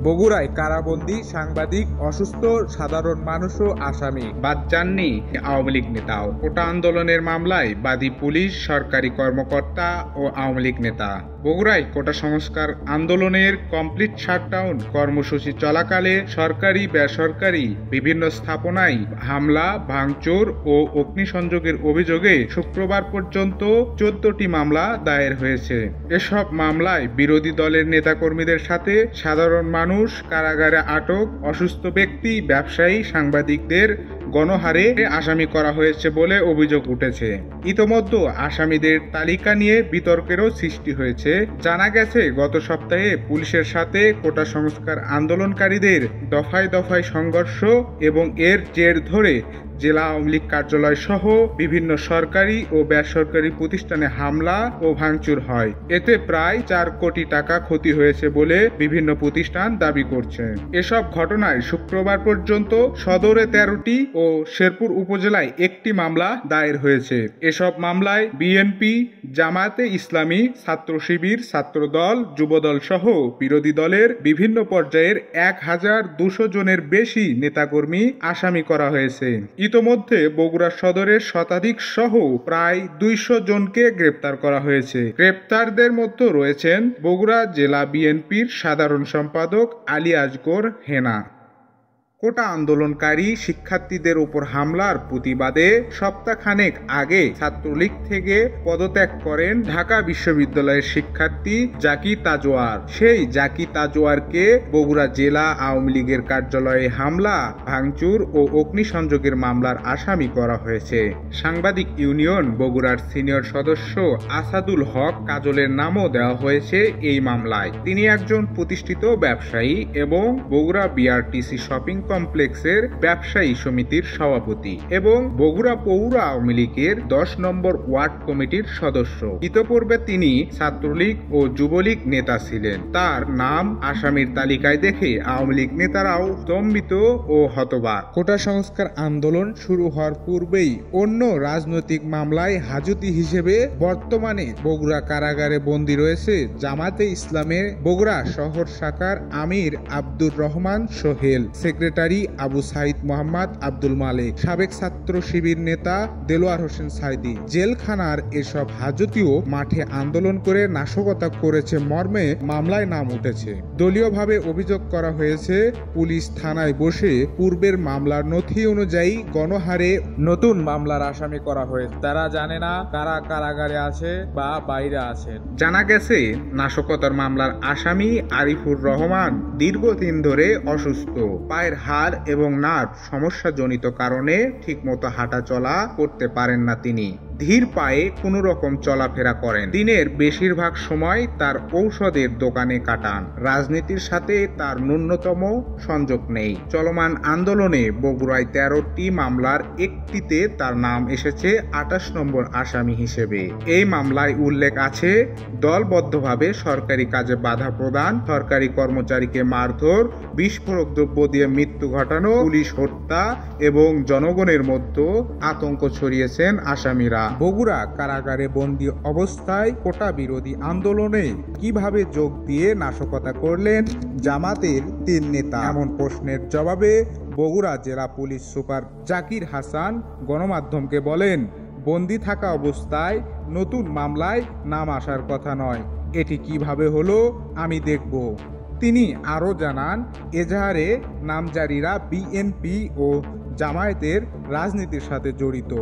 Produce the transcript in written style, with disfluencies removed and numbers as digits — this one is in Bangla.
বগুড়ায় কারাবন্দী সাংবাদিক, অসুস্থ সাধারণ মানুষও আসামি। বাদ যাননি আওয়ামী লীগ নেতাও। কোটা আন্দোলনের মামলায় বাদী পুলিশ, সরকারি কর্মকর্তা ও আওয়ামী লীগ নেতা। বগুড়ায় কোটা সংস্কার আন্দোলনের কমপ্লিট শাটডাউন কর্মসূচি চলাকালে সরকারি বেসরকারি বিভিন্ন স্থাপনায় হামলা, ভাঙচুর ও অগ্নিসংযোগের অভিযোগে শুক্রবার পর্যন্ত 14টি মামলা দায়ের হয়েছে। এসব মামলায় বিরোধী দলের নেতাকর্মীদের সাথে সাধারণ মানুষ, কারাগারে আটক, অসুস্থ ব্যক্তি, ব্যবসায়ী, সাংবাদিকদের গণহারে আসামি করা হয়েছে বলে অভিযোগ উঠেছে। ইতোমধ্যে আসামিদের তালিকা নিয়ে বিতর্কেরও সৃষ্টি হয়েছে। জানা গেছে, গত সপ্তাহে পুলিশের সাথে কোটা সংস্কার আন্দোলনকারীদের দফায় দফায় সংঘর্ষ এবং এর জের ধরে জেলা আওয়ামী লীগ কার্যালয় সহ বিভিন্ন সরকারি ও বেসরকারি প্রতিষ্ঠানে হামলা ও ভাঙচুর হয়। এতে প্রায় 4 কোটি টাকা ক্ষতি হয়েছে বলে বিভিন্ন প্রতিষ্ঠান দাবি করছে। এসব ঘটনায় শুক্রবার পর্যন্ত সদরে 13টি ও শেরপুর উপজেলায় 1টি মামলা দায়ের হয়েছে। এসব মামলায় বিএনপি, জামায়াতে ইসলামী, ছাত্র শিবির, ছাত্রদল, যুবদল সহ বিরোধী দলের বিভিন্ন পর্যায়ের 1200 জনের বেশি নেতাকর্মী আসামি করা হয়েছে। ইতোমধ্যে বগুড়া সদরের শতাধিক সহ প্রায় 200 জনকে গ্রেপ্তার করা হয়েছে। গ্রেপ্তারদের মধ্যে রয়েছেন বগুড়া জেলা বিএনপির সাধারণ সম্পাদক আলী আসগর হেনা। কোটা আন্দোলনকারী শিক্ষার্থীদের উপর হামলার প্রতিবাদে সপ্তাহখানেক আগে ছাত্রলীগ থেকে পদত্যাগ করেন ঢাকা বিশ্ববিদ্যালয়ের শিক্ষার্থী জাকি তাজওয়ার। সেই জাকি তাজওয়ারকে বগুড়া জেলা আওয়ামী লীগের কার্যালয়ে হামলা, ভাঙচুর ও অগ্নিসংযোগের মামলার আসামি করা হয়েছে। সাংবাদিক ইউনিয়ন বগুড়ার সিনিয়র সদস্য আসাদুল হক কাজলের নামও দেওয়া হয়েছে এই মামলায়। তিনি একজন প্রতিষ্ঠিত ব্যবসায়ী এবং বগুড়া বিআরটিসি শপিং কমপ্লেক্সের ব্যবসায়ী সমিতির সভাপতি এবং বগুড়া পৌর আওয়ামী লীগের 10 নম্বর ওয়ার্ড কমিটির সদস্য। ইতোপূর্বে তিনি ছাত্রলীগ ও যুবলীগ নেতা ছিলেন। তার নাম আসামির তালিকায় দেখে আওয়ামী লীগ নেতারাও স্তম্ভিত ও হতবাক। কোটা সংস্কার আন্দোলন শুরু হওয়ার পূর্বেই অন্য রাজনৈতিক মামলায় হাজতি হিসেবে বর্তমানে বগুড়া কারাগারে বন্দী রয়েছে জামায়াতে ইসলামের বগুড়া শহর শাখার আমির আব্দুর রহমান সোহেল, সেক্রেটারি আবু সাইদ মোহাম্মদ আব্দুল মালিক, সাবেক ছাত্র শিবির নেতা দেলোয়ার হোসেন সাইদি। জেলখানার এসব হাজতিও মাঠে আন্দোলন করে নাশকতা করেছে মর্মে মামলায় নাম উঠেছে। দলীয়ভাবে অভিযোগ করা হয়েছে, পুলিশ থানায় বসে পূর্বের মামলার নথি অনুযায়ী গণহারে নতুন মামলার আসামি করা হয়েছে। তারা জানে না কারা কারাগারে আছে বা বাইরে আছেন। জানা গেছে, নাশকতার মামলার আসামি আরিফুর রহমান দীর্ঘদিন ধরে অসুস্থ। পায়ের হাড় এবং নার্ভ সমস্যাজনিত কারণে ঠিকমতো হাঁটা চলা করতে পারেন না তিনি। ধীর পায়ে কোনো রকম চলাফেরা করেন। দিনের বেশিরভাগ সময় তার ঔষধের দোকানে কাটান। রাজনীতির সাথে তার ন্যূনতম সংযোগ নেই। চলমান আন্দোলনে বগুড়ায় 13টি মামলার একটিতে তার নাম এসেছে 28 নম্বর আসামি হিসেবে। এই মামলায় উল্লেখ আছে, দলবদ্ধভাবে সরকারি কাজে বাধা প্রদান, সরকারি কর্মচারীকে মারধর, বিস্ফোরক দ্রব্য দিয়ে মৃত্যু ঘটানো, পুলিশ হত্যা এবং জনগণের মধ্যে আতঙ্ক ছড়িয়েছেন আসামিরা। বগুড়া কারাগারে বন্দী অবস্থায় কোটা বিরোধী আন্দোলনে কিভাবে যোগ দিয়ে নাশকতা করলেন জামাতের 3 নেতা? এমন প্রশ্নের জবাবে বগুড়া জেলা পুলিশ সুপার জাকির হাসান গণমাধ্যমকে বলেন, বন্দী থাকা অবস্থায় নতুন মামলায় নাম আসার কথা নয়। এটি কিভাবে হলো আমি দেখব। তিনি আরও জানান, এজাহারে নামজারিরা বিএনপি ও জামায়াতের রাজনীতির সাথে জড়িত।